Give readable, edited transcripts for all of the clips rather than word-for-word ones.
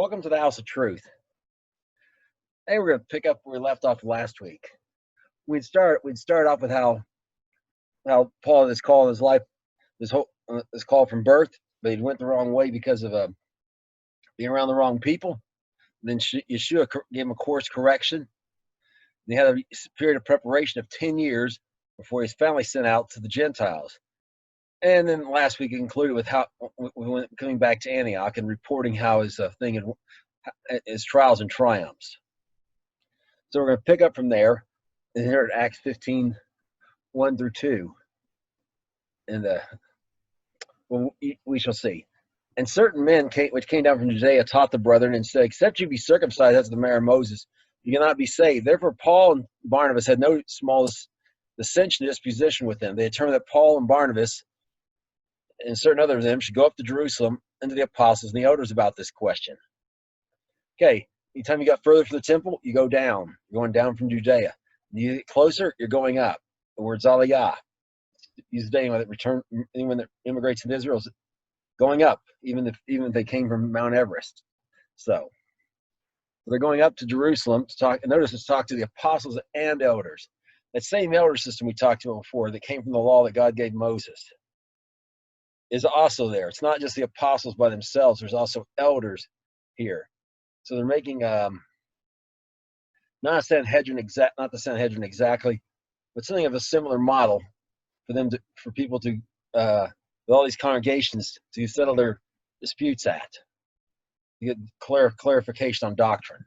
Welcome to the House of Truth. Hey, we're going to pick up where we left off last week. We'd start off with how Paul had this call in his life, this call from birth, but he went the wrong way because of being around the wrong people. Then Yah'shua gave him a course correction. And he had a period of preparation of 10 years before his family sent out to the Gentiles. And then last week it concluded with how we went coming back to Antioch and reporting how his his trials and triumphs. So we're going to pick up from there and here at Acts 15, 1 through 2. And we shall see. And certain men which came down from Judea taught the brethren and said, except you be circumcised after the manner of Moses, you cannot be saved. Therefore Paul and Barnabas had no smallest dissension or disposition with them. They determined that Paul and Barnabas and certain other of them should go up to Jerusalem and to the apostles and the elders about this question. Okay, anytime you got further from the temple, you go down. You're going down from Judea. You get closer, you're going up. The word's aliyah. Use the day when anyone that immigrates into Israel is going up, even if they came from Mount Everest. So they're going up to Jerusalem to talk. And notice it's talk to the apostles and elders. That same elder system we talked about before that came from the law that God gave Moses is also there. It's not just the apostles by themselves. There's also elders here. So they're making not the Sanhedrin exactly, but something of a similar model for people to with all these congregations to settle their disputes at. You get clarification on doctrine.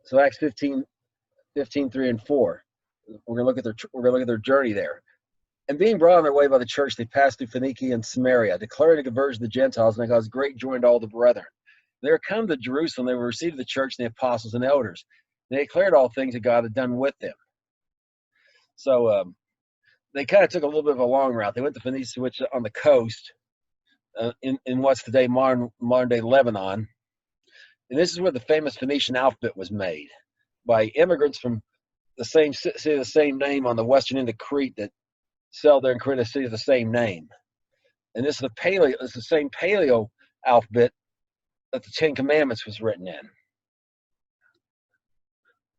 So Acts 15, 3 and 4. We're gonna look at their journey there. And being brought on their way by the church, they passed through Phoenicia and Samaria, declaring the conversion of the Gentiles, and they caused great joy unto all the brethren. They were come to Jerusalem, they were received of the church and the apostles and elders. They declared all things that God had done with them. So they kind of took a little bit of a long route. They went to Phoenicia, which is on the coast, in what's today modern-day Lebanon. And this is where the famous Phoenician alphabet was made by immigrants from the same city, the same name on the western end of Crete that sailed there and created a city of the same name. And this is the same Paleo alphabet that the Ten Commandments was written in.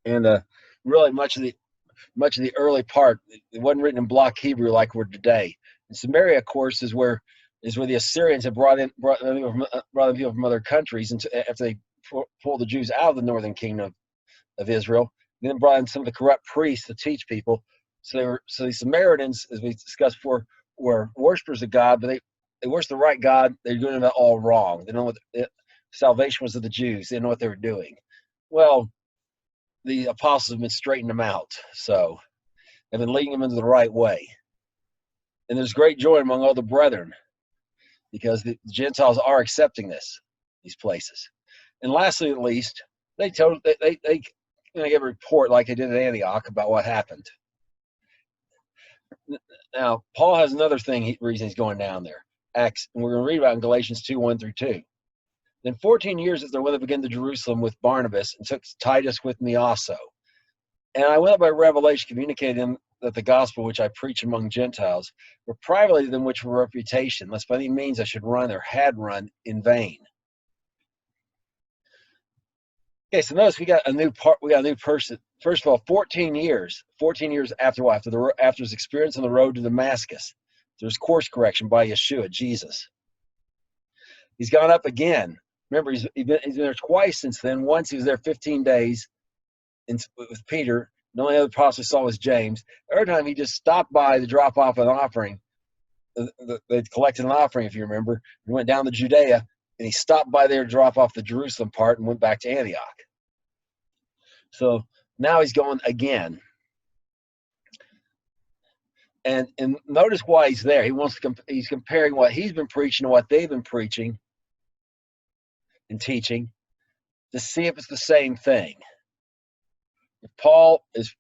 And really much of the early part, it wasn't written in block Hebrew like we're today. And Samaria, of course, is where the Assyrians had brought in people from other countries, and after they pulled the Jews out of the northern kingdom of Israel, then brought in some of the corrupt priests to teach people. So the Samaritans, as we discussed before, were worshipers of God, but they worshiped the right God. They're doing it all wrong. They know salvation was of the Jews. They didn't know what they were doing. Well, the apostles have been straightening them out, so they've been leading them into the right way. And there's great joy among all the brethren because the Gentiles are accepting these places. And lastly, at least, they gave a report like they did at Antioch about what happened. Now, Paul has another reason he's going down there. Acts, and we're going to read about in Galatians 2, 1 through 2. Then 14 years after they went up again to Jerusalem with Barnabas and took Titus with me also. And I went up by revelation, communicating them that the gospel which I preach among Gentiles were privately to them which were reputation, lest by any means I should run or had run in vain. Okay, so notice we got a new person. First of all, 14 years after what? After his experience on the road to Damascus, there's course correction by Yah'shua, Jesus. He's gone up again. Remember, he's been there twice since then. Once he was there 15 days with Peter. The only other apostle he saw was James. The third time he just stopped by to drop off an offering. They collected an offering, if you remember. He went down to Judea, and he stopped by there to drop off the Jerusalem part and went back to Antioch. So now he's going again. And notice why he's there. He's comparing what he's been preaching to what they've been preaching and teaching to see if it's the same thing. If Paul is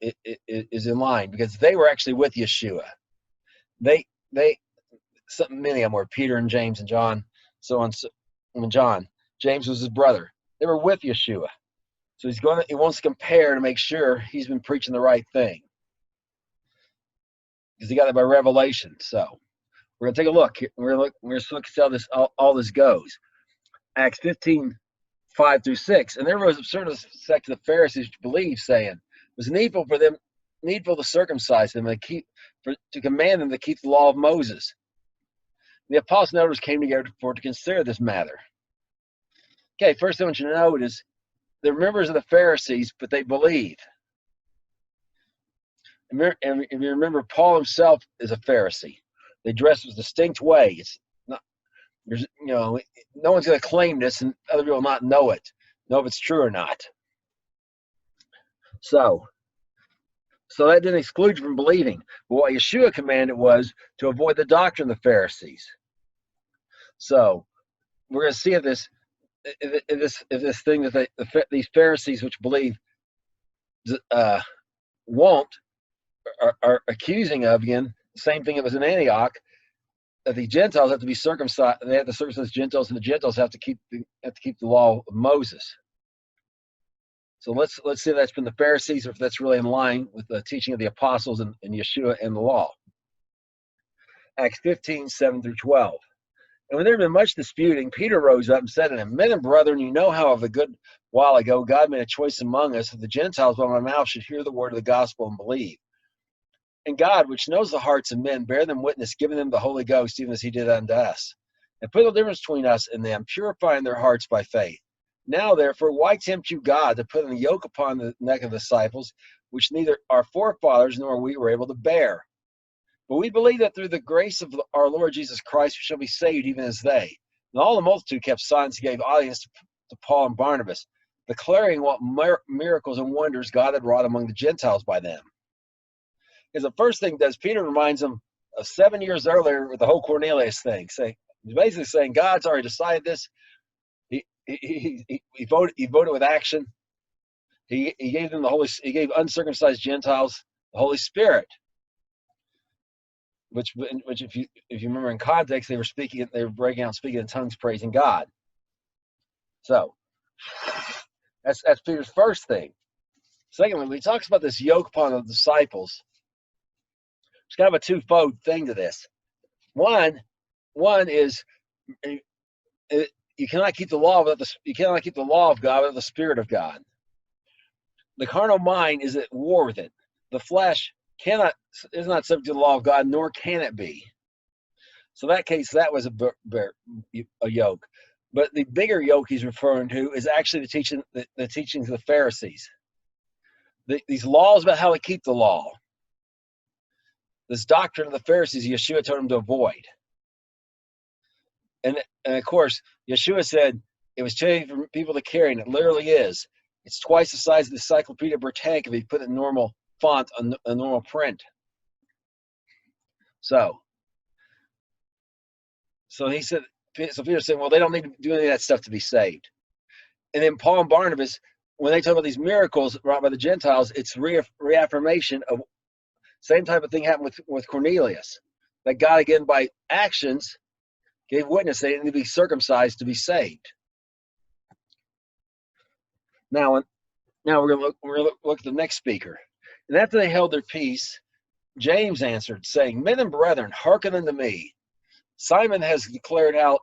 in line, because they were actually with Yah'shua. Many of them were Peter and James and John, John. James was his brother. They were with Yah'shua. So he wants to compare to make sure he's been preaching the right thing. Because he got it by revelation. So we're going to take a look. We're going to look at how all this goes. Acts 15:5-6. And there was a certain sect of the Pharisees which believed, saying, it was needful to circumcise them and to command them to keep the law of Moses. The apostles and elders came together to consider this matter. Okay, first thing I want you to note is they're members of the Pharisees, but they believe. And if you remember, Paul himself is a Pharisee. They dress a distinct way. It's not, there's, no one's going to claim this, and other people will not know if it's true or not. So that didn't exclude you from believing. But what Yah'shua commanded was to avoid the doctrine of the Pharisees. So we're going to see if this thing that these Pharisees, which believe, won't, are accusing of, again, the same thing that was in Antioch, that the Gentiles have to be circumcised. They have to circumcise Gentiles, and the Gentiles have to keep the law of Moses. So let's see if that's been the Pharisees, or if that's really in line with the teaching of the apostles and Yah'shua and the law. Acts 15:7-12. And when there had been much disputing, Peter rose up and said to them, Men and brethren, you know how of a good while ago God made a choice among us that the Gentiles by my mouth should hear the word of the gospel and believe. And God, which knows the hearts of men, bear them witness, giving them the Holy Ghost, even as he did unto us. And put no difference between us and them, purifying their hearts by faith. Now, therefore, why tempt you God to put a yoke upon the neck of the disciples, which neither our forefathers nor we were able to bear? But we believe that through the grace of our Lord Jesus Christ, we shall be saved even as they. And all the multitude kept silence and gave audience to Paul and Barnabas, declaring what miracles and wonders God had wrought among the Gentiles by them. Because the first thing does, Peter reminds them of 7 years earlier with the whole Cornelius thing. He's basically saying God's already decided this. He voted with action. He gave them he gave uncircumcised Gentiles the Holy Spirit. Which if you remember in context, they were breaking out speaking in tongues, praising God. So that's Peter's first thing. Secondly, when he talks about this yoke upon the disciples, it's kind of a twofold thing to this. One is you cannot keep the law of God without the Spirit of God. The carnal mind is at war with it. The flesh is not subject to the law of God, nor can it be. So in that case, that was a yoke. But the bigger yoke he's referring to is actually the teachings of the Pharisees. These laws about how to keep the law. This doctrine of the Pharisees, Yah'shua told him to avoid. And of course, Yah'shua said it was too heavy for people to carry, and it literally is. It's twice the size of the Encyclopedia Britannica if you put it in normal font, a normal print. So he said, Peter said, well, they don't need to do any of that stuff to be saved. And then Paul and Barnabas, when they talk about these miracles wrought by the Gentiles, it's reaffirmation of same type of thing happened with Cornelius. That God, again, by actions, gave witness they didn't need to be circumcised to be saved. Now we're going to look at the next speaker. And after they held their peace, James answered, saying, Men and brethren, hearken unto me. Simeon has declared how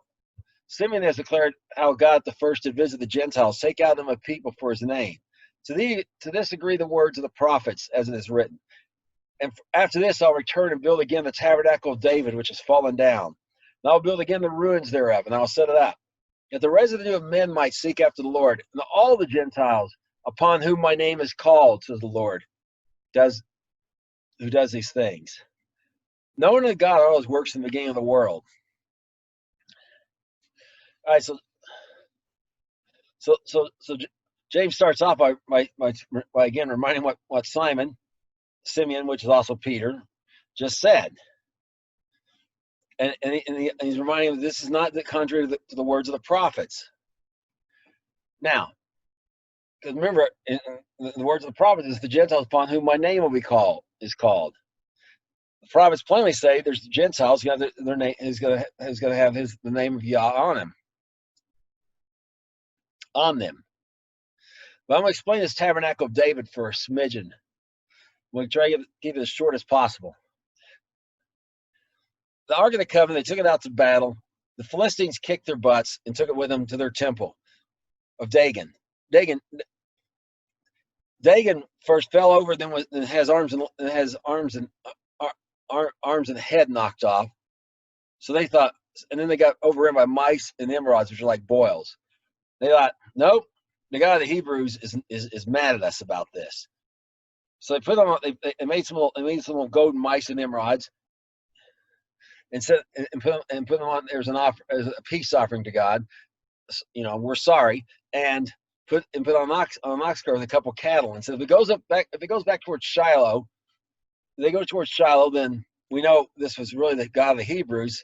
God the first did visit the Gentiles, take out of them a people for his name. To this agree the words of the prophets, as it is written. And after this I'll return and build again the tabernacle of David, which has fallen down. And I'll build again the ruins thereof, and I'll set it up, that the residue of men might seek after the Lord, and all the Gentiles upon whom my name is called, says the Lord, who does these things. Knowing that God always works in the beginning of the world. All right, so James starts off by again reminding what Simeon, which is also Peter, just said. And he's reminding him this is not contrary to the words of the prophets. Now, because remember, in the words of the prophets is the Gentiles upon whom my name will be called. The prophets plainly say there's the Gentiles who have their name is going to have the name of Yah on them. But I'm going to explain this tabernacle of David for a smidgen. I'm going to try to keep it as short as possible. The Ark of the Covenant, they took it out to battle. the Philistines kicked their butts and took it with them to their temple of Dagon. Dagon first fell over, then has arms and head knocked off. So they thought, and then they got overrun by mice and emeralds, which are like boils. They thought, nope, the God of the Hebrews is mad at us about this. So they put them on. They made some little golden mice and emeralds, and put them on. There's as a peace offering to God. We're sorry, and put on an ox cart with a couple cattle. And so if it goes back towards Shiloh, they go towards Shiloh, then we know this was really the God of the Hebrews.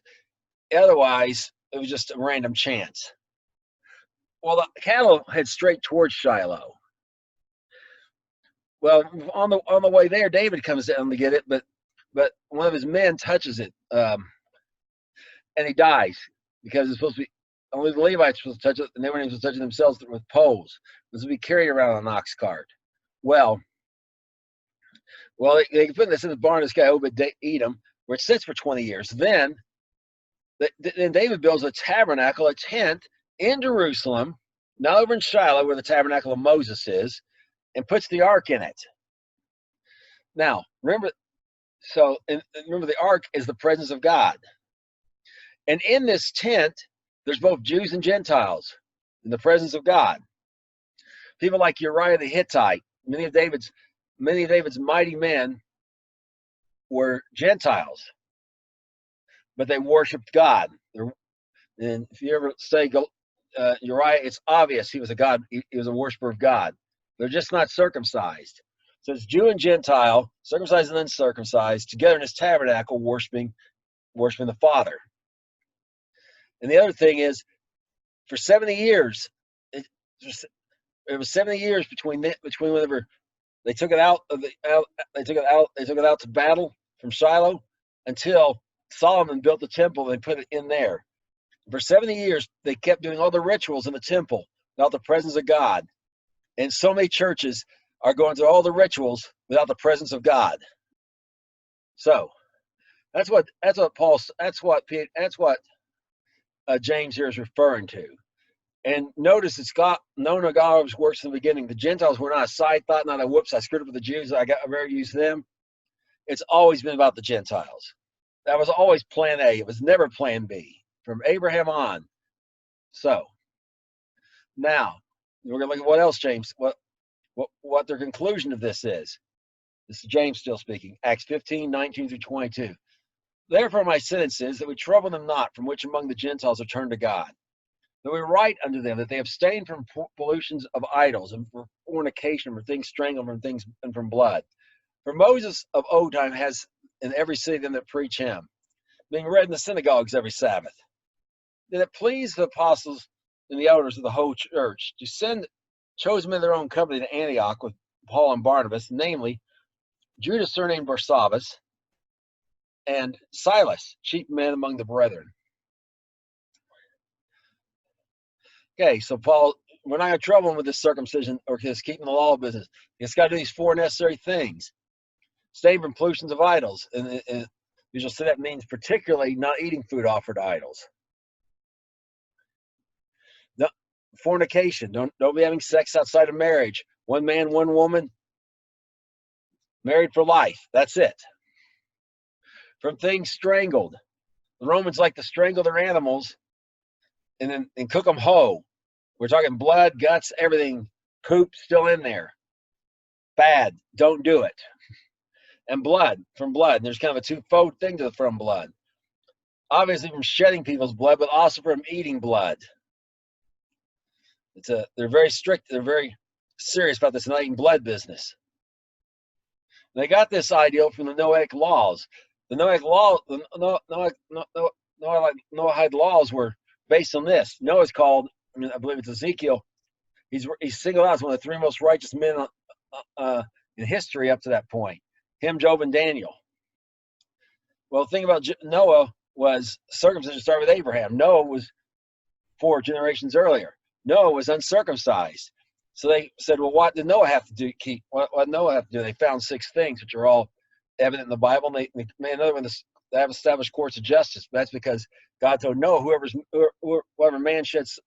Otherwise, it was just a random chance. Well, the cattle head straight towards Shiloh. Well, on the way there, David comes down to get it, but one of his men touches it, and he dies because it's supposed to be only the Levites supposed to touch it, and they weren't even supposed to touch it themselves with poles. It was to be carried around on an ox cart. Well, they put this in the barn of this guy Obed-Edom, where it sits for 20 years. Then David builds a tabernacle, a tent in Jerusalem, not over in Shiloh where the tabernacle of Moses is, and puts the ark in it. Now, remember the ark is the presence of God. And in this tent, there's both Jews and Gentiles in the presence of God. People like Uriah the Hittite, many of David's mighty men were Gentiles, but they worshipped God. And if you ever say Uriah, it's obvious he was he was a worshiper of God. They're just not circumcised. So it's Jew and Gentile, circumcised and uncircumcised, together in his tabernacle, worshiping the Father. And the other thing is, for 70 years, it was 70 years between whenever they took it out to battle from Shiloh until Solomon built the temple and put it in there. For 70 years, they kept doing all the rituals in the temple without the presence of God. And so many churches are going through all the rituals without the presence of God. So that's what James here is referring to. And notice it's God, known that God always works in the beginning. The Gentiles were not a side thought, not a whoops, I screwed up with the Jews, I better use them. It's always been about the Gentiles. That was always plan A. It was never plan B from Abraham on. So now we're going to look at what else James, what their conclusion of this is. This is James still speaking. Acts 15, 19 through 22. Therefore my sentence is that we trouble them not, from which among the Gentiles are turned to God. That we write unto them that they abstain from pollutions of idols, and from fornication, from things strangled, from things, and from blood. For Moses of old time has in every city them that preach him, being read in the synagogues every Sabbath. Did it please the apostles and the elders of the whole church to send chosen men of their own company to Antioch with Paul and Barnabas, namely Judas surnamed Barsabbas, and Silas, chief men among the brethren. Okay, so Paul, we're not going to trouble him with this circumcision or this keeping the law business. He's got to do these 4 necessary things. Stay from pollutions of idols. And you shall see that means particularly not eating food offered to idols. No, fornication. Don't be having sex outside of marriage. One man, one woman, married for life. That's it. From things strangled. The Romans like to strangle their animals and cook them whole. We're talking blood, guts, everything, poop still in there. Bad. Don't do it. And blood, from blood. There's kind of a twofold thing from blood. Obviously from shedding people's blood, but also from eating blood. They're very strict. They're very serious about this not eating blood business. They got this ideal from the Noahic laws. The Noahide laws were based on this. Noah's called, I believe it's Ezekiel. He's singled out as one of the 3 most righteous men in history up to that point. Him, Job, and Daniel. Well, the thing about Noah was circumcision started with Abraham. Noah was 4 generations earlier. Noah was uncircumcised. So they said, well, what did Noah have to do? What Noah have to do? They found 6 things, which are all evident in the Bible. And they made another one, they have established courts of justice. That's because God told Noah, whoever man sheds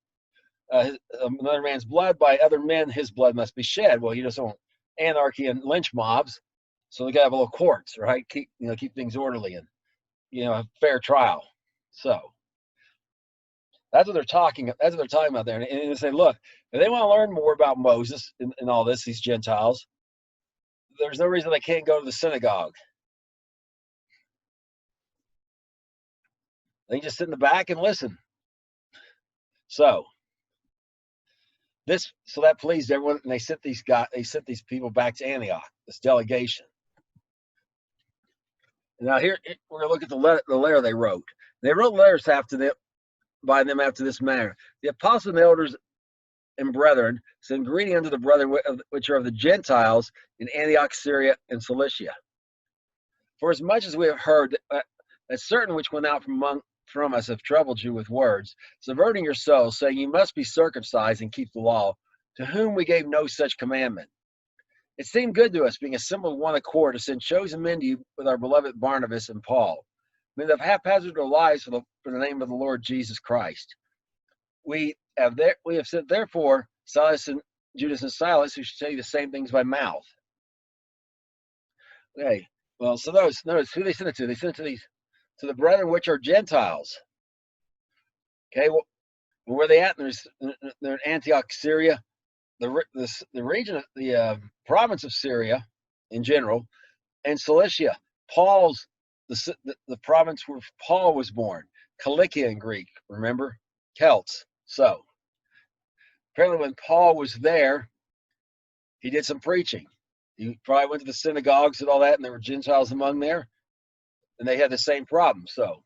another man's blood, by other men his blood must be shed. Well, you just want anarchy and lynch mobs, so they got to have little courts, right? Keep things orderly and a fair trial. So that's what they're talking. That's what they're talking about there. And they say, look, if they want to learn more about Moses and all this, these Gentiles, there's no reason they can't go to the synagogue. They can just sit in the back and listen. So that pleased everyone, and they sent these people back to Antioch, this delegation. Now here we're gonna look at the letter they wrote. They wrote letters by them after this manner: the apostles and elders and brethren send greeting unto the brethren which are of the Gentiles in Antioch, Syria, and Cilicia. For as much as we have heard that certain which went out from us have troubled you with words, subverting your souls, saying you must be circumcised and keep the law, to whom we gave no such commandment. It seemed good to us, being assembled one accord, to send chosen men to you with our beloved Barnabas and Paul, men that have haphazarded their lives for the name of the Lord Jesus Christ. We have sent therefore Judas and Silas, who should tell you the same things by mouth. Okay, well, so notice who they sent it to. They sent it to the brethren which are Gentiles. Okay, well, where are they at? They're in Antioch, Syria, the region of the province of Syria in general, and Cilicia, the province where Paul was born, Cilicia in Greek. Remember, Celts. So apparently, when Paul was there, he did some preaching. He probably went to the synagogues and all that, and there were Gentiles among there, and they had the same problem. So,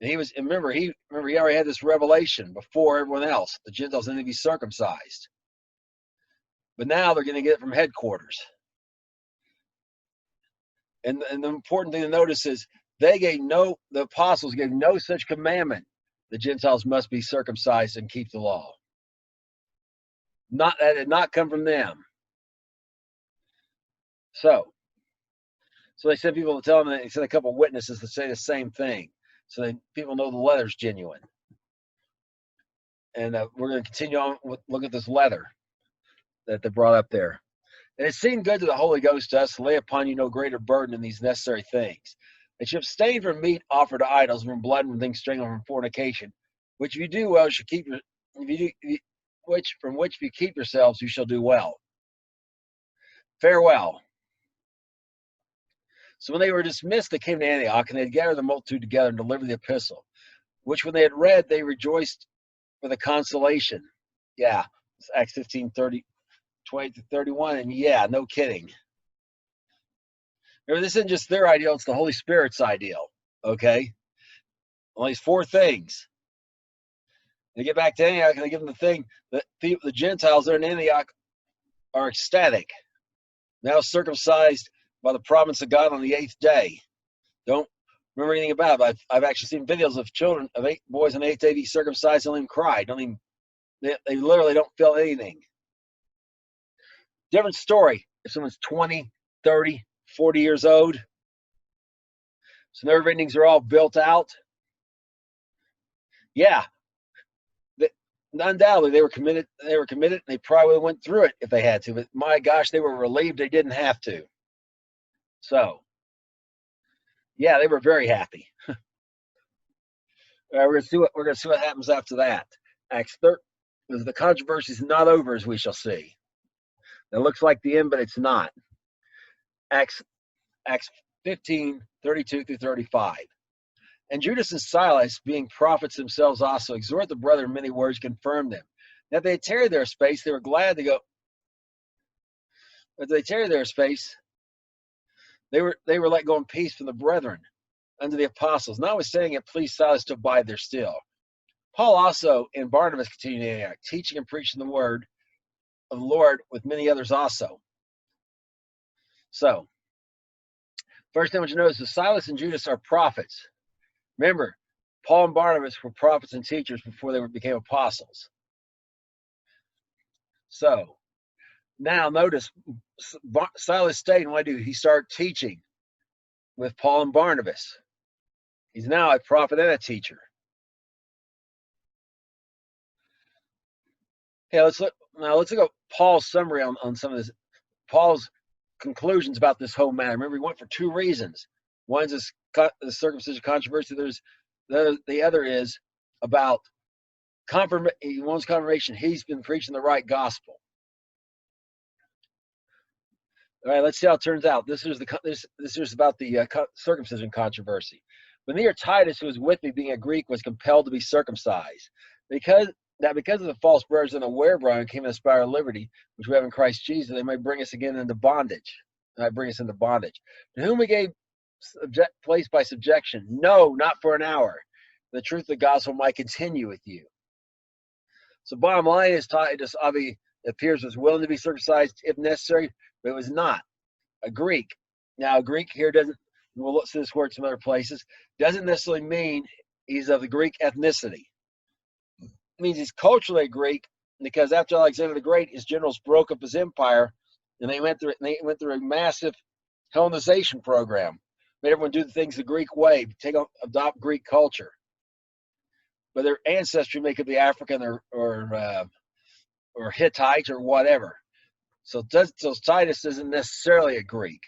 and remember he already had this revelation before everyone else. The Gentiles need to be circumcised, but now they're going to get it from headquarters. And the important thing to notice is the apostles gave no such commandment. The Gentiles must be circumcised and keep the law. That did not come from them. So they sent people to tell them, they sent a couple of witnesses to say the same thing, so that people know the letter's genuine. And we're going to continue on with look at this letter that they brought up there. And it seemed good to the Holy Ghost to us to lay upon you no greater burden than these necessary things, that you abstain from meat offered to idols, from blood, and things strangled, from fornication, which if you do well, from which if you keep yourselves, you shall do well. Farewell. So when they were dismissed, they came to Antioch, and they had gathered the multitude together and delivered the epistle, which when they had read, they rejoiced with a consolation. Yeah, it's Acts 15:20 to 31, and yeah, no kidding. Remember, this isn't just their ideal, it's the Holy Spirit's ideal, okay? Only 4 things. They get back to Antioch, and they give them the thing that the Gentiles there in Antioch are ecstatic. Now circumcised by the providence of God on the 8th day. Don't remember anything about it. I've actually seen videos of children, of 8 boys on the 8th day be circumcised, don't even cry. They literally don't feel anything. Different story if someone's 20, 30, 40 years old. So nerve endings are all built out. Yeah, undoubtedly they were committed. And they probably went through it if they had to. But my gosh, they were relieved they didn't have to. So, yeah, they were very happy. We're gonna see what happens after that. Acts 13. The controversy is not over, as we shall see. It looks like the end, but it's not. Acts 15:32 through 35. And Judas and Silas, being prophets themselves also, exhort the brethren many words, confirm them. That they tarried their space, they were glad to go. But they tarried their space, they were let go in peace from the brethren unto the apostles. Notwithstanding, it pleased Silas to abide there still. Paul also and Barnabas continued in Antioch, teaching and preaching the word of the Lord with many others also. So, first thing I want you to notice is Silas and Judas are prophets. Remember, Paul and Barnabas were prophets and teachers before they became apostles. So, now notice, Silas stayed, and what did he do? He started teaching with Paul and Barnabas. He's now a prophet and a teacher. Okay, let's look at Paul's summary on some of this. Paul's conclusions about this whole matter. Remember, he went for two reasons. One is the circumcision controversy. The other is about confirmation. He wants confirmation. He's been preaching the right gospel. All right, let's see how it turns out. This is about the circumcision controversy. When near Titus, who was with me, being a Greek, was compelled to be circumcised, because of the false brothers unaware, Brian, came in the spirit of liberty, which we have in Christ Jesus, they may bring us again into bondage. Bring us into bondage. To whom we gave place by subjection. No, not for an hour. The truth of the gospel might continue with you. So bottom line is, Titus obviously appears was willing to be circumcised if necessary, but it was not a Greek. Now, a Greek here doesn't, we'll see this word some other places, doesn't necessarily mean he's of the Greek ethnicity. It means he's culturally a Greek, because after Alexander the Great, his generals broke up his empire, and they went through a massive Hellenization program, made everyone do the things the Greek way, adopt Greek culture. But their ancestry may could be African or Hittite or whatever. So Titus isn't necessarily a Greek.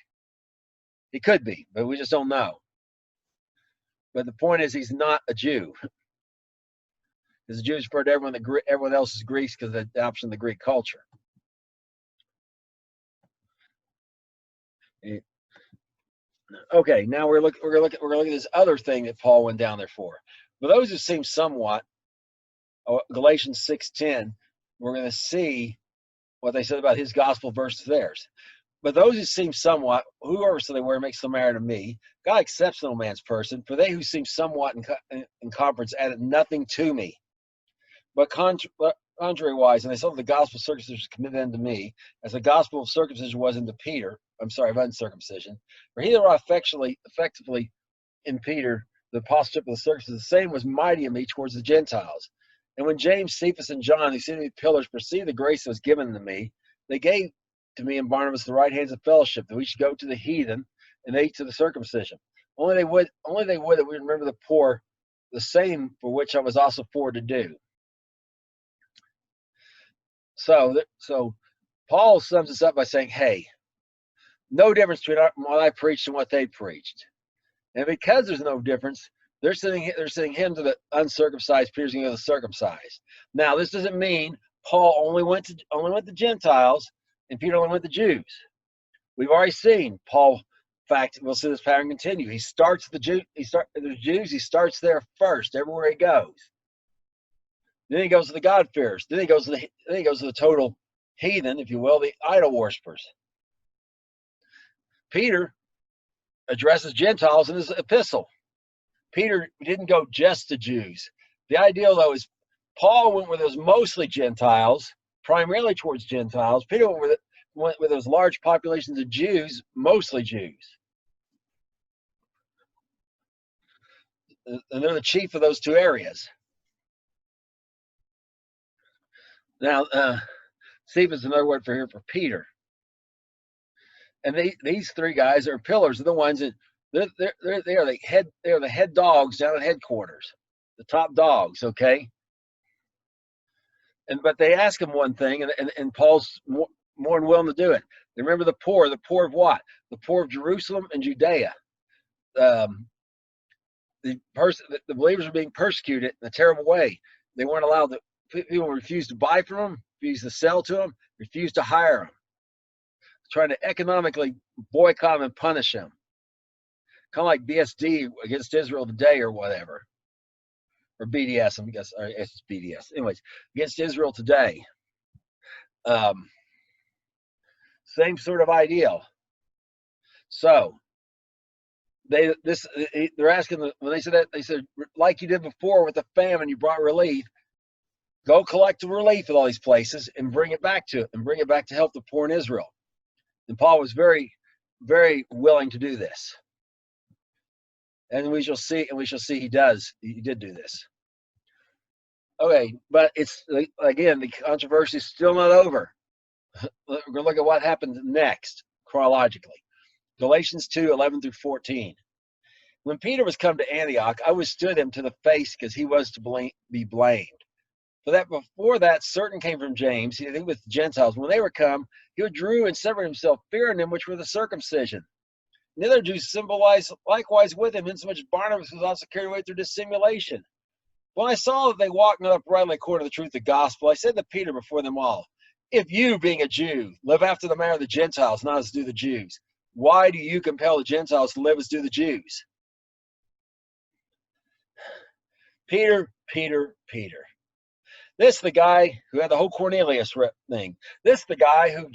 He could be, but we just don't know. But the point is, he's not a Jew. Because the Jews refer to everyone else is Greeks because of the adoption of the Greek culture. Okay, now we're gonna look at this other thing that Paul went down there for. For those who seem somewhat, Galatians 6:10, we're going to see what they said about his gospel versus theirs. But those who seem somewhat, whoever so they were, makes them matter to me. God accepts no man's person, for they who seem somewhat in conference added nothing to me. But contrary-wise, and they saw the gospel of circumcision was committed unto me, as the gospel of circumcision was unto Peter, of uncircumcision. For he that wrought effectively in Peter, the apostleship of the circumcision, the same was mighty in me towards the Gentiles. And when James, Cephas, and John, who seemed to be pillars, perceived the grace that was given to me, they gave to me and Barnabas the right hands of fellowship, that we should go to the heathen, and they to the circumcision. Only they would that we remember the poor, the same for which I was also forward to do. So Paul sums this up by saying, hey, no difference between what I preached and what they preached. And because there's no difference, they're sending him to the uncircumcised, Peter's going to the circumcised. Now, this doesn't mean Paul only went to Gentiles and Peter only went to Jews. We've already seen Paul. In fact, we'll see this pattern continue. He starts the Jews. He starts there first, everywhere he goes. Then he goes to the God-fearers. Then he goes to the total heathen, if you will, the idol worshippers. Peter addresses Gentiles in his epistle. Peter didn't go just to Jews. The idea, though, is Paul went where there was mostly Gentiles, primarily towards Gentiles. Peter went where those large populations of Jews, mostly Jews. And they're the chief of those two areas. Now, Cephas is another word for Peter. And these three guys are pillars. Are the ones that they are the head dogs down at headquarters, the top dogs. Okay. But they ask him one thing, and Paul's more than willing to do it. They remember the poor. The poor of what? The poor of Jerusalem and Judea. The believers were being persecuted in a terrible way. They weren't allowed to. People refused to buy from them, refused to sell to them, refused to hire them. Trying to economically boycott them and punish them. Kind of like BSD against Israel today or whatever. Or BDS, I guess, or it's BDS. Anyways, against Israel today. Same sort of ideal. So, they're asking, when they said that, they said, like you did before with the famine, you brought relief. Go collect the relief at all these places and bring it back to help the poor in Israel. And Paul was very, very willing to do this. And we shall see he did do this. Okay, but it's, again, the controversy is still not over. We're going to look at what happened next, chronologically. Galatians 2:11-14. When Peter was come to Antioch, I withstood him to the face, because he was to be blamed. For that before that, certain came from James, he with the Gentiles. When they were come, he withdrew and severed himself, fearing them which were the circumcision. And the other Jews symbolized likewise with him, insomuch Barnabas was also carried away through dissimulation. When I saw that they walked not uprightly according to the truth of the gospel, I said to Peter before them all, if you, being a Jew, live after the manner of the Gentiles, not as do the Jews, why do you compel the Gentiles to live as do the Jews? Peter. This the guy who had the whole Cornelius thing. This the guy who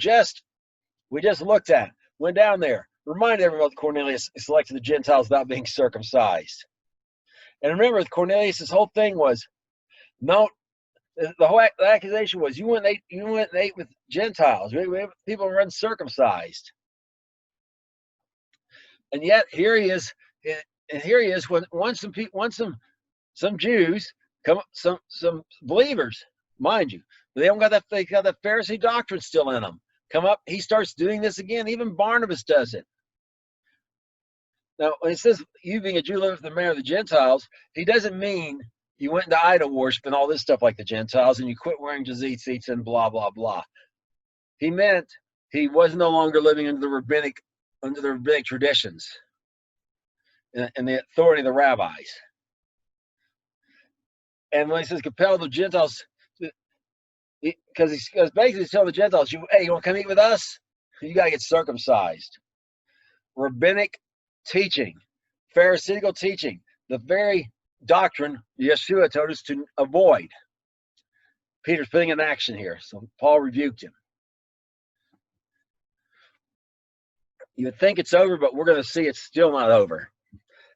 we just looked at, went down there, reminded everyone that Cornelius selected the Gentiles without being circumcised. And remember, Cornelius' whole thing was, no, the whole accusation was, you went and ate with Gentiles. We have people who are uncircumcised. And yet here he is, when some Jews come, some believers, mind you, they got that Pharisee doctrine still in them. Come up, he starts doing this again. Even Barnabas does it. Now, when he says, you being a Jew live in the manner of the Gentiles, he doesn't mean you went into idol worship and all this stuff like the Gentiles and you quit wearing tzitzits and blah, blah, blah. He meant he was no longer living under the rabbinic traditions and the authority of the rabbis. And when he says compel the Gentiles, because he's basically telling the Gentiles, hey, you want to come eat with us? You got to get circumcised. Rabbinic teaching, Pharisaical teaching, the very doctrine Yah'shua told us to avoid. Peter's putting in action here, so Paul rebuked him. You would think it's over, but we're going to see it's still not over.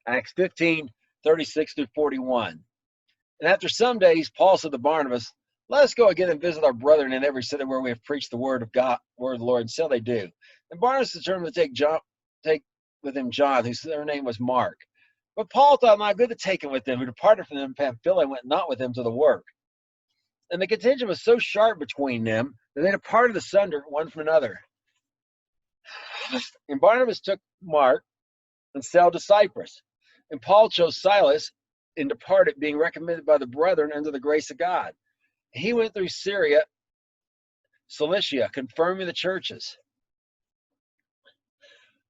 Acts 15, 36 through 41. And after some days, Paul said to Barnabas, let us go again and visit our brethren in every city where we have preached the word of God, word of the Lord. And so they do. And Barnabas determined to take with him John, whose name was Mark. But Paul thought not good to take him with him, who departed from them in Pamphylia and went not with him to the work. And the contention was so sharp between them that they departed asunder one from another. And Barnabas took Mark and sailed to Cyprus. And Paul chose Silas and departed, being recommended by the brethren under the grace of God. He went through Syria, Cilicia, confirming the churches.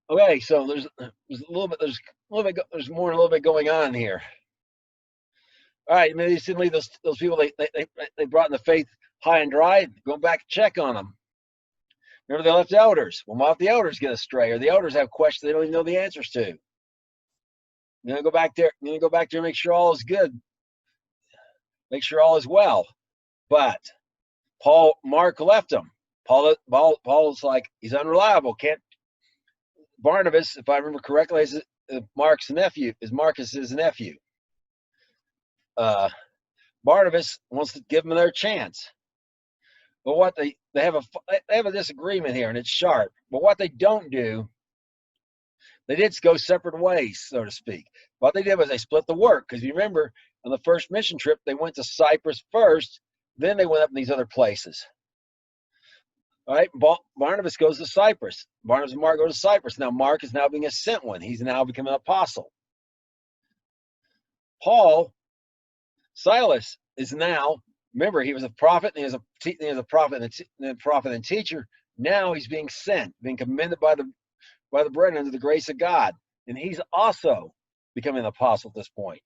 Okay, so there's more a little bit going on here. All right, maybe they didn't leave those people they brought in the faith high and dry. Go back and check on them. Remember, they left elders. Well, why don't the elders get astray, or the elders have questions they don't even know the answers to? You're gonna go back there. You're gonna go back there and make sure all is good. Make sure all is well. But Mark left him. Paul's like, he's unreliable. Barnabas, if I remember correctly, is Mark's nephew. Is Marcus's nephew. Barnabas wants to give them their chance. But what they have a disagreement here, and it's sharp. But what they don't do, they did go separate ways, so to speak. What they did was they split the work. Because you remember, on the first mission trip, they went to Cyprus first, then they went up in these other places. All right, Barnabas goes to Cyprus. Barnabas and Mark go to Cyprus. Now Mark is now being a sent one. He's now become an apostle. Silas is now, remember, he was a prophet, and he was a prophet and teacher. Now he's being sent, being commended by the brethren under the grace of God, and he's also becoming an apostle at this point.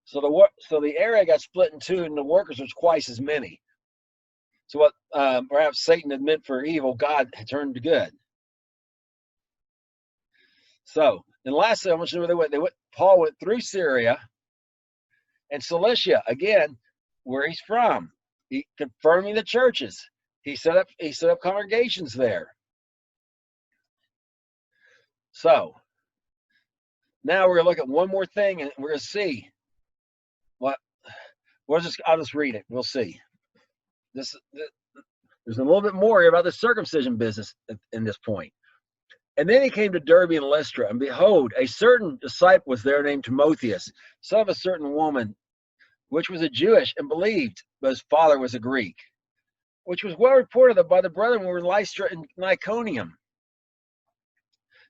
So the area got split in two, and the workers was twice as many. So what perhaps Satan had meant for evil, God had turned to good. So, and lastly, I want you to know Paul went through Syria and Cilicia, again, where he's from. He confirming the churches. He set up congregations there. So now we're gonna look at one more thing, and we're gonna see I'll just read it. We'll see. There's a little bit more here about the circumcision business in this point. And then he came to Derbe and Lystra, and behold, a certain disciple was there named Timotheus, son of a certain woman, which was a Jewish and believed, but his father was a Greek, which was well reported by the brethren who were in Lystra and Iconium.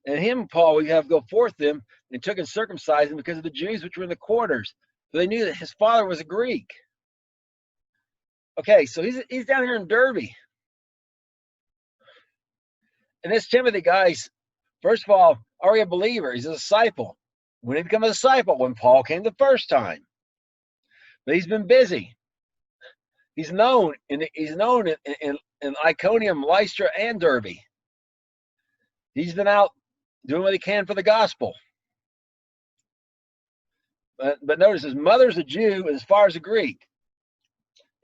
And him, Paul, we have go forth them and took and circumcised him because of the Jews which were in the quarters. For they knew that his father was a Greek. Okay, so he's down here in Derby. And this Timothy, guys, first of all, are you a believer? He's a disciple. When did he become a disciple? When Paul came the first time. But he's been busy. He's known in Iconium, Lystra, and Derby. He's been out doing what he can for the gospel. But notice his mother's a Jew and his father's a Greek.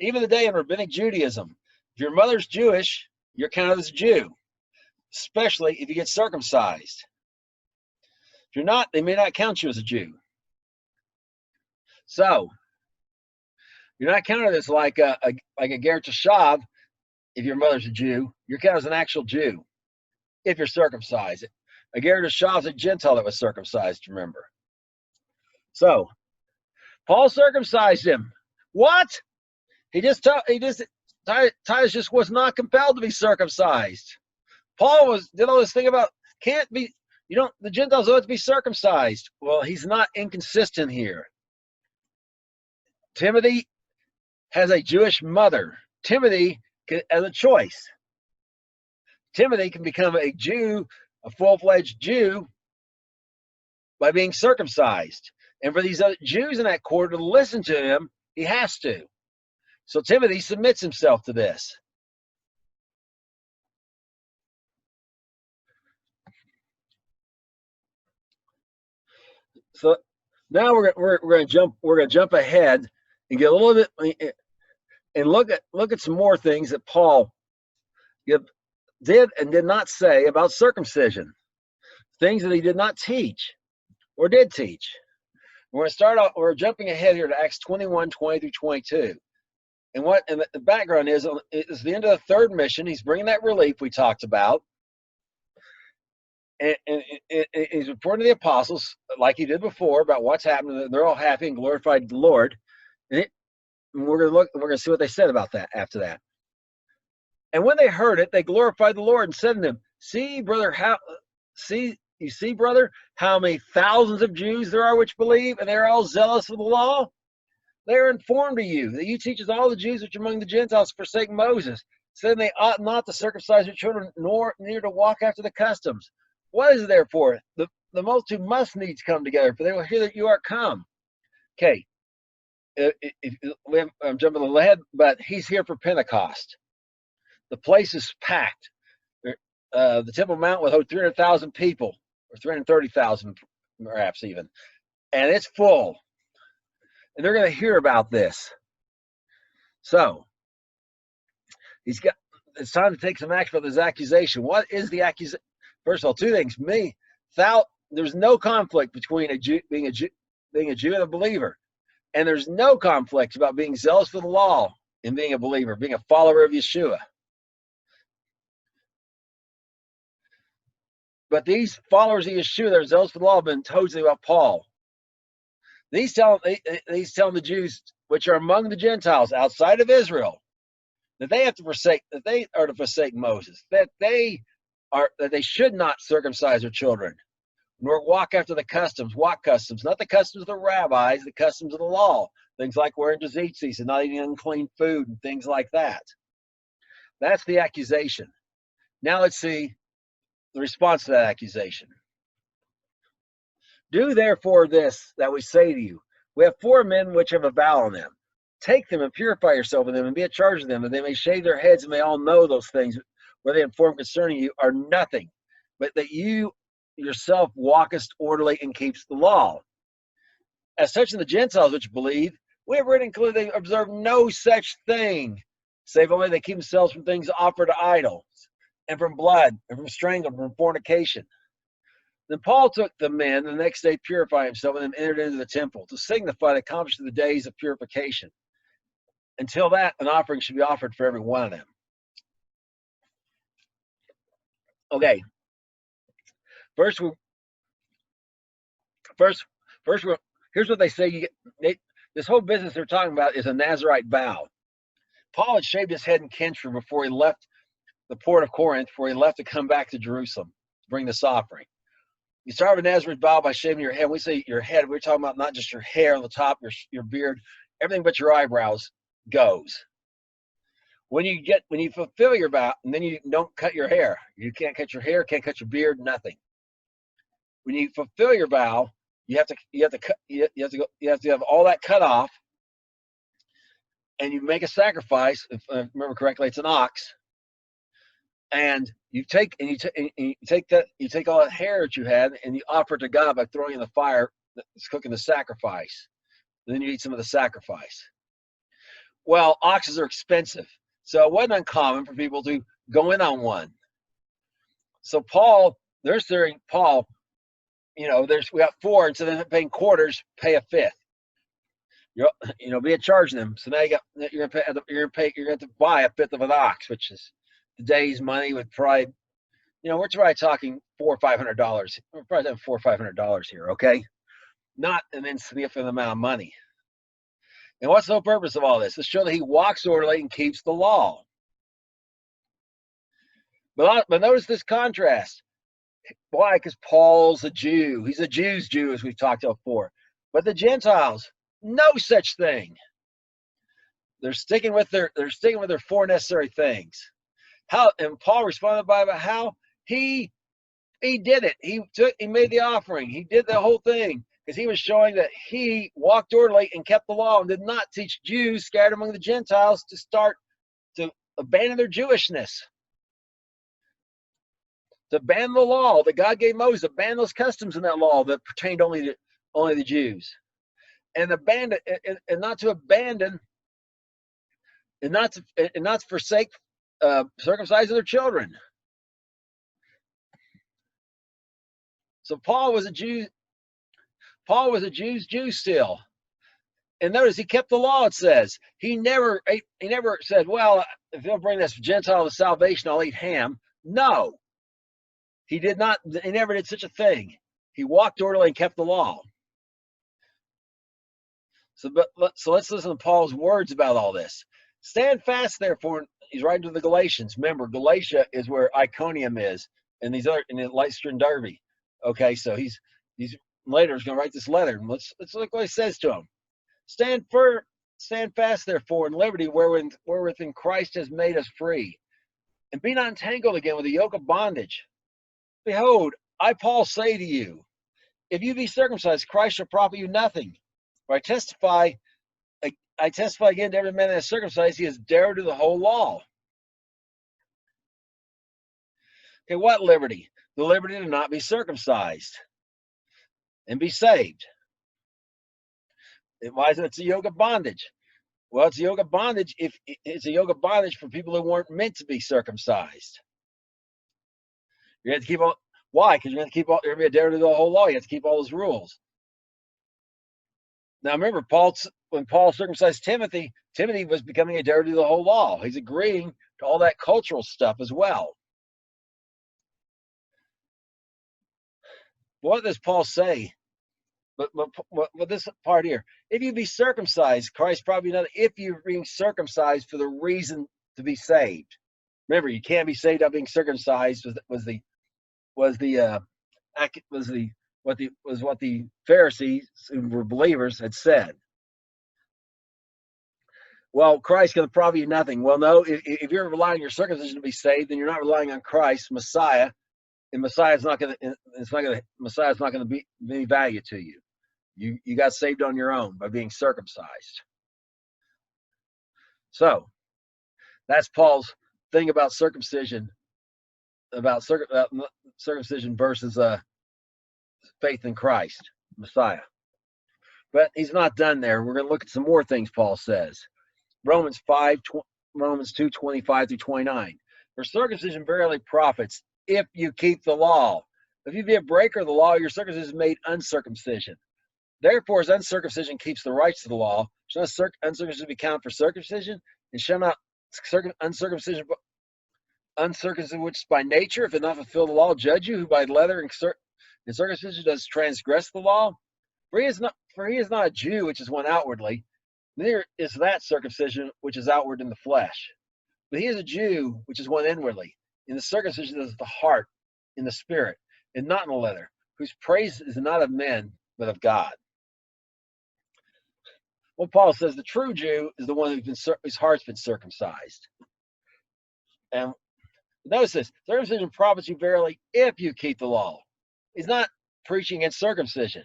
Even today in rabbinic Judaism, if your mother's Jewish, you're counted as a Jew, especially if you get circumcised. If you're not, they may not count you as a Jew. So you're not counted as like a ger tashav if your mother's a Jew. You're counted as an actual Jew if you're circumcised. A ger tashav is a Gentile that was circumcised, remember. So Paul circumcised him. What? Titus just was not compelled to be circumcised. Paul did all this thing about the Gentiles ought to be circumcised. Well, he's not inconsistent here. Timothy has a Jewish mother. Timothy has a choice. Timothy can become a Jew, a full-fledged Jew, by being circumcised. And for these other Jews in that quarter to listen to him, he has to. So Timothy submits himself to this. So now we're going to jump ahead and get a little bit and look at some more things that Paul did and did not say about circumcision. Things that he did not teach or did teach. We're going to start off. We're jumping ahead here to Acts 21, 20 through 22. And the background is the end of the third mission. He's bringing that relief we talked about. And he's reporting to the apostles, like he did before, about what's happening. They're all happy and glorified the Lord. And we're going to see what they said about that after that. And when they heard it, they glorified the Lord and said to them, "See, brother, brother, how many thousands of Jews there are which believe, and they are all zealous of the law? They are informed of you that you teach all the Jews which among the Gentiles forsake Moses, saying they ought not to circumcise their children, nor near to walk after the customs. What is it therefore? The multitude must needs come together, for they will hear that you are come." Okay, I'm jumping ahead, but he's here for Pentecost. The place is packed. The Temple Mount will hold 300,000 people, or 330,000 perhaps even, and it's full. And they're going to hear about this. So it's time to take some action about this accusation. What is the accusation? First of all, two things. There's no conflict between being a Jew and a believer. And there's no conflict about being zealous for the law and being a believer, being a follower of Yah'shua. But these followers of Yah'shua that are zealous for the law have been told about Paul. He's telling the Jews which are among the Gentiles outside of Israel that they are to forsake Moses, that they should not circumcise their children, nor walk after the customs. What customs? Not the customs of the rabbis, the customs of the law. Things like wearing tzitzis and not eating unclean food and things like that. That's the accusation. Now let's see the response to that accusation. "Do therefore this that we say to you. We have 4 men which have a vow on them. Take them and purify yourself in them and be at charge of them, that they may shave their heads and may all know those things where they inform concerning you are nothing, but that you yourself walkest orderly and keeps the law. As such in the Gentiles which believe, we have written clearly they observe no such thing, save only they keep themselves from things offered to idols, and from blood, and from strangled, and from fornication." Then Paul took the men the next day, purified himself, and then entered into the temple to signify the accomplishment of the days of purification. Until that, an offering should be offered for every one of them. Okay. First, here's what they say. This whole business they're talking about is a Nazirite vow. Paul had shaved his head in Kensher before he left the port of Corinth, before he left to come back to Jerusalem to bring this offering. You start with Nazareth vow by shaving your head. When we say your head, we're talking about not just your hair on the top, your beard, everything but your eyebrows goes. When you fulfill your vow, and then you don't cut your hair. You can't cut your hair, can't cut your beard, nothing. When you fulfill your vow, you have to have all that cut off, and you make a sacrifice. If I remember correctly, it's an ox, and you take all that hair that you had, and you offer it to God by throwing it in the fire that's cooking the sacrifice. And then you eat some of the sacrifice. Well, oxes are expensive, so it wasn't uncommon for people to go in on one. So we got 4, instead of paying quarters, pay a fifth. Be charging them. So now you're gonna have to buy a fifth of an ox, which is today's money would probably, we're probably talking $400 or $500. We're probably talking $400 or $500 here, okay? Not an insignificant amount of money. And what's the purpose of all this? To show that he walks orderly and keeps the law. But notice this contrast. Why? Because Paul's a Jew. He's a Jew's Jew, as we've talked about before. But the Gentiles, no such thing. They're sticking with their 4 necessary things. And Paul responded by how he did it. He made the offering. He did the whole thing because he was showing that he walked orderly and kept the law and did not teach Jews scattered among the Gentiles to abandon their Jewishness, to abandon the law that God gave Moses, abandon those customs in that law that pertained only to the Jews, and not to forsake circumcising their children. So Paul was a Jew. Paul was a Jew's Jew still. And notice he kept the law, it says. He never said, well, if they'll bring this Gentile to salvation, I'll eat ham. No. He did not. He never did such a thing. He walked orderly and kept the law. So let's listen to Paul's words about all this. Stand fast, therefore. He's writing to the Galatians. Remember, Galatia is where Iconium is, and in the Lystra and Derbe. Okay, so he's later is going to write this letter. Let's look what he says to him. Stand fast, therefore, in liberty wherewith Christ has made us free, and be not entangled again with the yoke of bondage. Behold, I, Paul, say to you, if you be circumcised, Christ shall profit you nothing. For I testify again to every man that is circumcised, he is dare to the whole law. Okay, what liberty? The liberty to not be circumcised and be saved. Why is it? It's a yoke of bondage. Well, it's a yoke of bondage if it's a yoke of bondage for people who weren't meant to be circumcised. You have to keep all. Why? Because you're going to keep all. You're going to be a dare to the whole law. You have to keep all those rules. Now remember, when Paul circumcised Timothy, Timothy was becoming a dare to the whole law. He's agreeing to all that cultural stuff as well. What does Paul say? But this part here, if you be circumcised, Christ probably not. If you're being circumcised for the reason to be saved, remember you can't be saved without being circumcised. Was what the Pharisees who were believers had said. Well, Christ can profit you nothing. Well, no. If you're relying on your circumcision to be saved, then you're not relying on Christ, Messiah, and Messiah's not going to be any value to you. You got saved on your own by being circumcised. So that's Paul's thing about circumcision, about circumcision versus faith in Christ, Messiah. But he's not done there. We're going to look at some more things Paul says. Romans 2:25 through 29. For circumcision verily profits if you keep the law. If you be a breaker of the law, your circumcision is made uncircumcision. Therefore, as uncircumcision keeps the rights of the law, shall not uncircumcision be counted for circumcision? And shall not uncircumcision which by nature, if it not fulfill the law, judge you, who by letter and circumcision does transgress the law? For he is not a Jew, which is one outwardly, neither is that circumcision which is outward in the flesh. But he is a Jew, which is one inwardly, in the circumcision that is the heart, in the spirit, and not in the letter, whose praise is not of men, but of God. Well, Paul says the true Jew is the one whose heart's been circumcised. And notice this, circumcision profits you verily if you keep the law. He's not preaching against circumcision.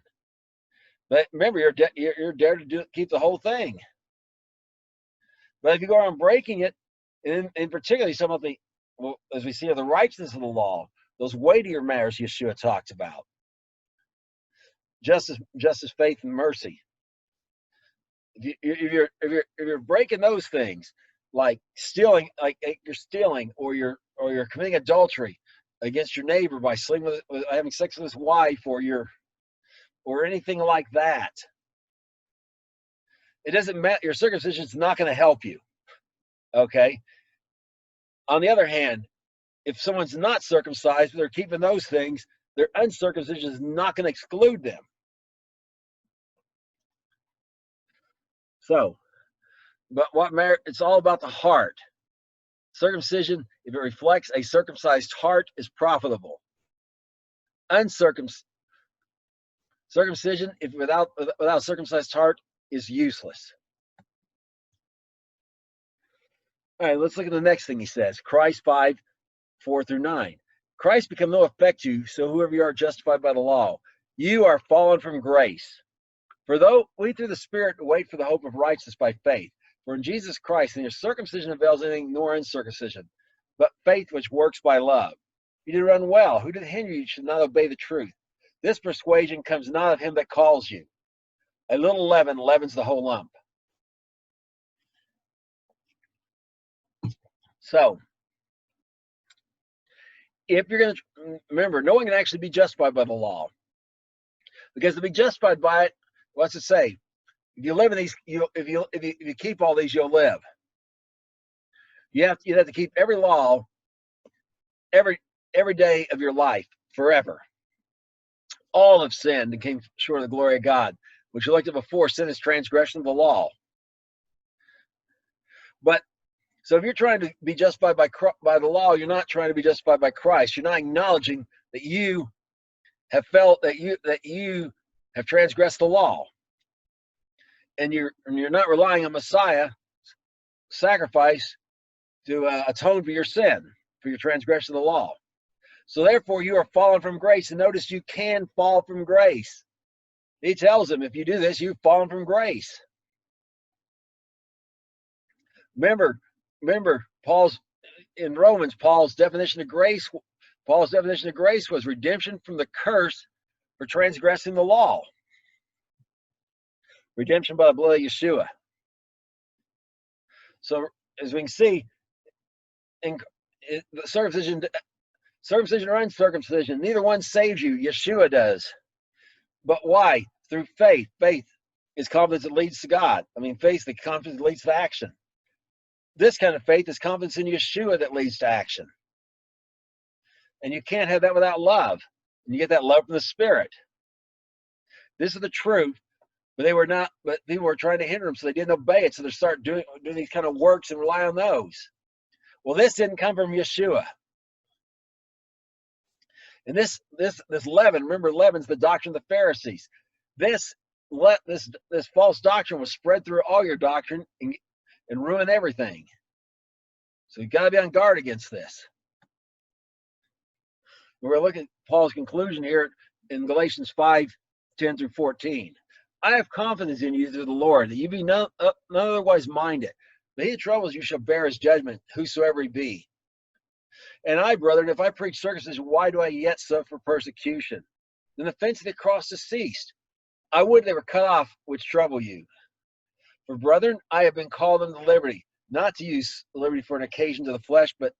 But remember, you're dared to keep the whole thing. But if you go around breaking it, and in particular, some of the, well, as we see, of the righteousness of the law, those weightier matters Yah'shua talked about, justice, faith, and mercy. If you're breaking those things, like stealing, like you're stealing, or you're committing adultery against your neighbor by sleeping with having sex with his wife, or anything like that, it doesn't matter. Your circumcision is not going to help you. Okay. On the other hand, if someone's not circumcised, but they're keeping those things, their uncircumcision is not going to exclude them. So, but what matters? It's all about the heart. Circumcision, if it reflects a circumcised heart, is profitable. Circumcision, if without a circumcised heart, is useless. All right, let's look at the next thing he says. Christ 5:4-9. Christ become no effect to you, so whoever you are justified by the law, you are fallen from grace. For though we through the Spirit wait for the hope of righteousness by faith, for in Jesus Christ neither circumcision avails anything nor uncircumcision, but faith which works by love. You did run well. Who did hinder you should not obey the truth? This persuasion comes not of him that calls you. A little leaven leavens the whole lump. So, if you're going to remember, no one can actually be justified by the law, because to be justified by it, what's it say? If you live in these, if you keep all these, you'll live. You'd have to keep every law, every day of your life forever. All have sinned and came short of the glory of God, which you looked at before. Sin is transgression of the law. But so if you're trying to be justified by the law, you're not trying to be justified by Christ. You're not acknowledging that you have felt that you have transgressed the law, and you're not relying on Messiah's sacrifice to atone for your sin, for your transgression of the law. So therefore, you are fallen from grace. And notice you can fall from grace. He tells them, if you do this, you've fallen from grace. Remember, Paul's in Romans. Paul's definition of grace was redemption from the curse for transgressing the law. Redemption by the blood of Yah'shua. So as we can see, in the circumcision or uncircumcision, neither one saves you. Yah'shua does. But why? Through faith. Faith is confidence that leads to God. I mean, faith, the confidence that leads to action. This kind of faith is confidence in Yah'shua that leads to action. And you can't have that without love. And you get that love from the Spirit. This is the truth, but people were trying to hinder them, so they didn't obey it. So they start doing these kind of works and rely on those. Well, this didn't come from Yah'shua. And this leaven, remember, leaven's the doctrine of the Pharisees. This false doctrine was spread through all your doctrine and ruin everything. So you've got to be on guard against this. We're looking at Paul's conclusion here in Galatians 5:10-14. I have confidence in you through the Lord, that you be none otherwise minded. But he that troubles you shall bear his judgment, whosoever he be. And I, brethren, if I preach circumcision, why do I yet suffer persecution? Then the offense of the cross has ceased. I would they were cut off which trouble you. For brethren, I have been called unto liberty, not to use liberty for an occasion to the flesh, but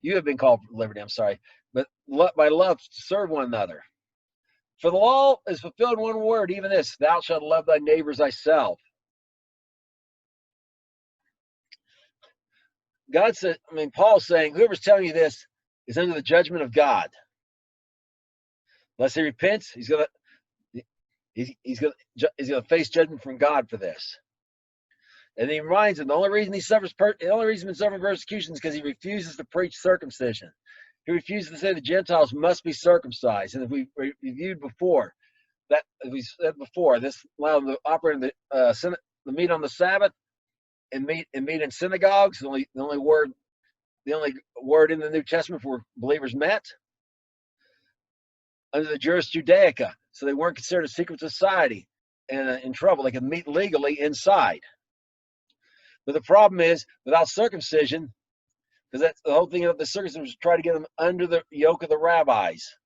you have been called for liberty, but by love to serve one another. For the law is fulfilled in one word, even this, thou shalt love thy neighbor as thyself. God said, Paul's saying, whoever's telling you this is under the judgment of God. Unless he repents, he's gonna face judgment from God for this. And he reminds him the only reason he's been suffering persecution is because he refuses to preach circumcision. He refused to say the Gentiles must be circumcised. And if we reviewed before, that as we said before, this allowed them to operate in the meet on the Sabbath and meet in synagogues. The only word in the New Testament where believers met under the Juris Judaica, so they weren't considered a secret society and in trouble. They could meet legally inside. But the problem is, without circumcision, because that's the whole thing of the circumcision was to try to get them under the yoke of the rabbis,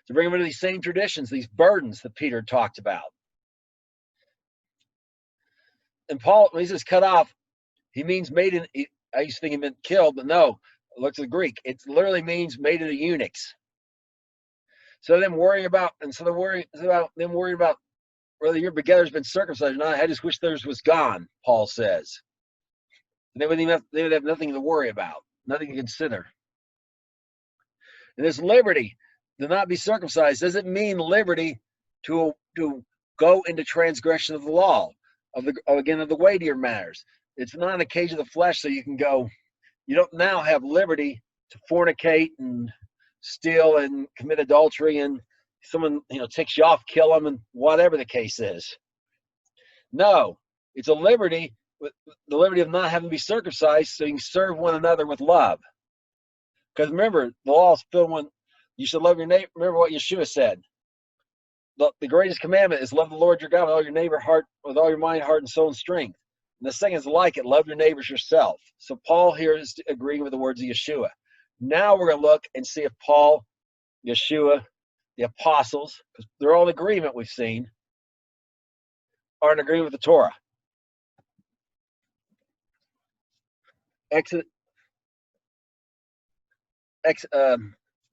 to bring them into these same traditions, these burdens that Peter talked about. And Paul, when he says cut off, he means made in. I used to think he meant killed, but no. Look to the Greek. It literally means made into eunuchs. So them worrying about, whether your begetter's been circumcised or not. I just wish theirs was gone, Paul says. They would have nothing to worry about, nothing to consider. And this liberty to not be circumcised doesn't mean liberty to go into transgression of the law, of the weightier matters. It's not an occasion of the flesh, so you can go. You don't now have liberty to fornicate and steal and commit adultery, and someone ticks you off, kill them, and whatever the case is. No, it's a liberty, the liberty of not having to be circumcised, so you can serve one another with love. Because remember, the law is filled with, you should love your neighbor. Remember what Yah'shua said. The greatest commandment is love the Lord your God with all your neighbor heart, with all your mind, heart, and soul and strength. And the second is like it, love your neighbors yourself. So Paul here is agreeing with the words of Yah'shua. Now we're going to look and see if Paul, Yah'shua, the apostles, because they're all in agreement, we've seen, are in agreement with the Torah.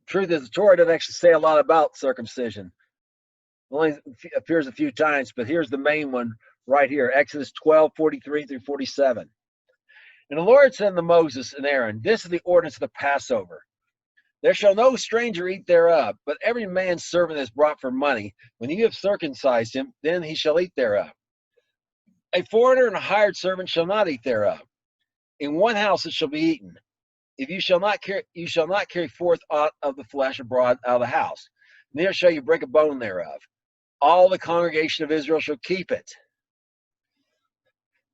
Truth is, the Torah doesn't actually say a lot about circumcision. It only appears a few times, but here's the main one right here, Exodus 12:43 through 47. And the Lord said unto Moses and Aaron, this is the ordinance of the Passover. There shall no stranger eat thereof, but every man's servant is brought for money. When you have circumcised him, then he shall eat thereof. A foreigner and a hired servant shall not eat thereof. In one house it shall be eaten. If you shall not carry forth aught of the flesh abroad out of the house, neither shall you break a bone thereof. All the congregation of Israel shall keep it.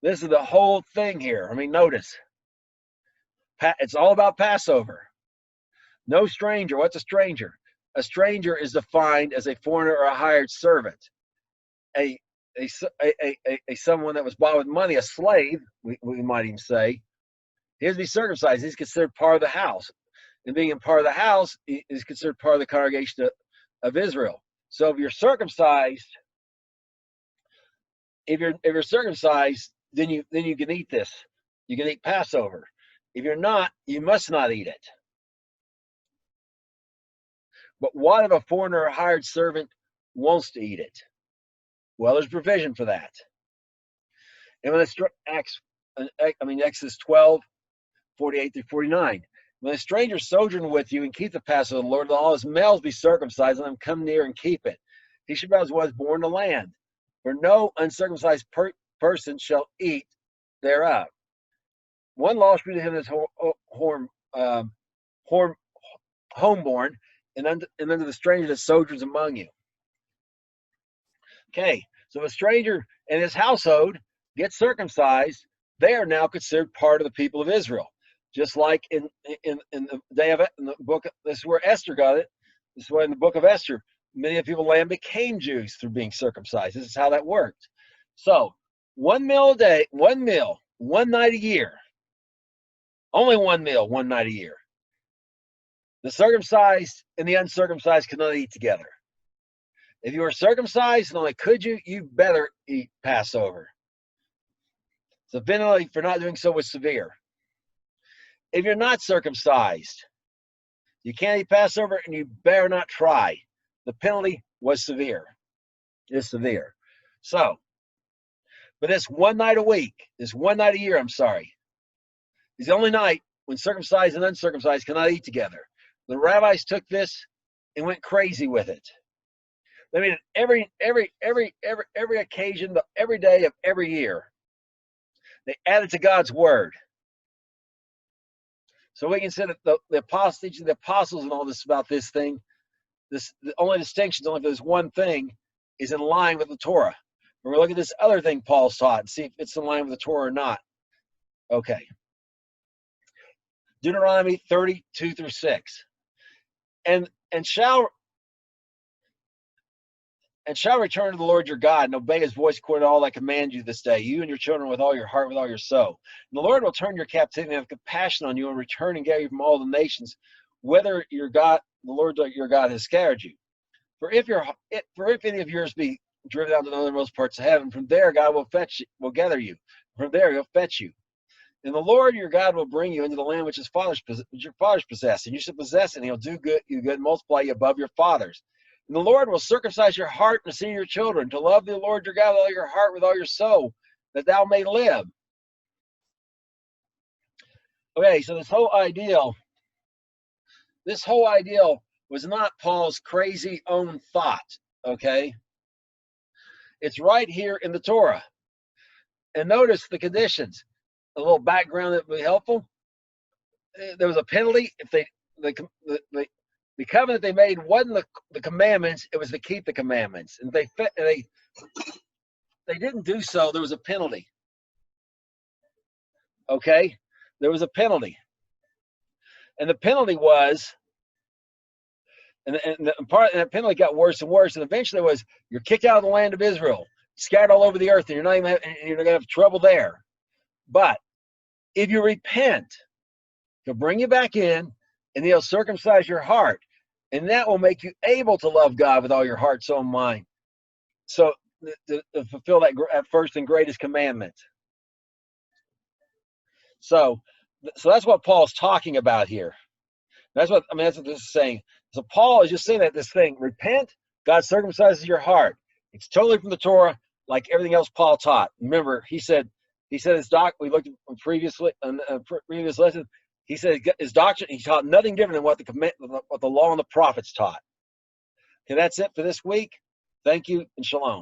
This is the whole thing here. I mean, notice. It's all about Passover. No stranger. What's a stranger? A stranger is defined as a foreigner or a hired servant. A someone that was bought with money, a slave, we might even say. He has to be circumcised. He's considered part of the house. And being a part of the house, he is considered part of the congregation of Israel. So if you're circumcised, if you're circumcised, then you can eat this. You can eat Passover. If you're not, you must not eat it. But what if a foreigner or hired servant wants to eat it? Well, there's provision for that. And when Exodus 12:48 through 49. When a stranger sojourn with you and keep the Passover of the Lord, let all his males be circumcised, and let him come near and keep it. He should be as was born in the land. For no uncircumcised person shall eat thereof. One law shall be to him that is homeborn, and unto the stranger that sojourns among you. Okay, so if a stranger in his household gets circumcised, they are now considered part of the people of Israel. Just like in the day of in the book, this is where Esther got it. This is why in the book of Esther, many of the people of the land became Jews through being circumcised. This is how that worked. So 1 meal a day, 1 meal, one night a year. Only 1 meal, one night a year. The circumcised and the uncircumcised cannot eat together. If you are circumcised, not only could you, you better eat Passover. So the penalty for not doing so was severe. If you're not circumcised, you can't eat Passover, and you better not try. The penalty was severe. It is severe. So, but this one night a week, this one night a year, is the only night when circumcised and uncircumcised cannot eat together. The rabbis took this and went crazy with it. I mean, every occasion, every day of every year, they added to God's word. So we can say that the apostles, the apostles and all this about this thing, the only distinction is only for this one thing is in line with the Torah. We're going to look at this other thing Paul's taught and see if it's in line with the Torah or not. Okay. Deuteronomy 32-6. And shall return to the Lord your God and obey his voice according to all I command you this day, you and your children with all your heart, with all your soul. And the Lord will turn your captivity and have compassion on you and return and gather you from all the nations, whether your God, the Lord your God, has scattered you. For if any of yours be driven out to the uttermost parts of heaven, from there God will gather you. From there he'll fetch you. And the Lord your God will bring you into the land which your fathers possessed, and you shall possess it, and he'll do you good, multiply you above your fathers. And the Lord will circumcise your heart and see your children, to love the Lord your God with all your heart, with all your soul, that thou may live. Okay, so this whole ideal was not Paul's crazy own thought, okay? It's right here in the Torah. And notice the conditions. A little background that would be helpful. There was a penalty if the covenant they made wasn't the commandments; it was to keep the commandments. And they didn't do so. There was a penalty. Okay, there was a penalty, and the penalty was, and that penalty got worse and worse, and eventually it was you're kicked out of the land of Israel, scattered all over the earth, and you're going to have trouble there. But if you repent, he'll bring you back in, and he'll circumcise your heart, and that will make you able to love God with all your heart, soul, and mind. So to fulfill that first and greatest commandment. So that's what Paul's talking about here. That's what this is saying. So Paul is just saying that this thing, repent, God circumcises your heart. It's totally from the Torah, like everything else Paul taught. Remember, he said his we looked at previously in previous lesson. He said his doctrine, he taught nothing different than what the law and the prophets taught. Okay, that's it for this week. Thank you and shalom.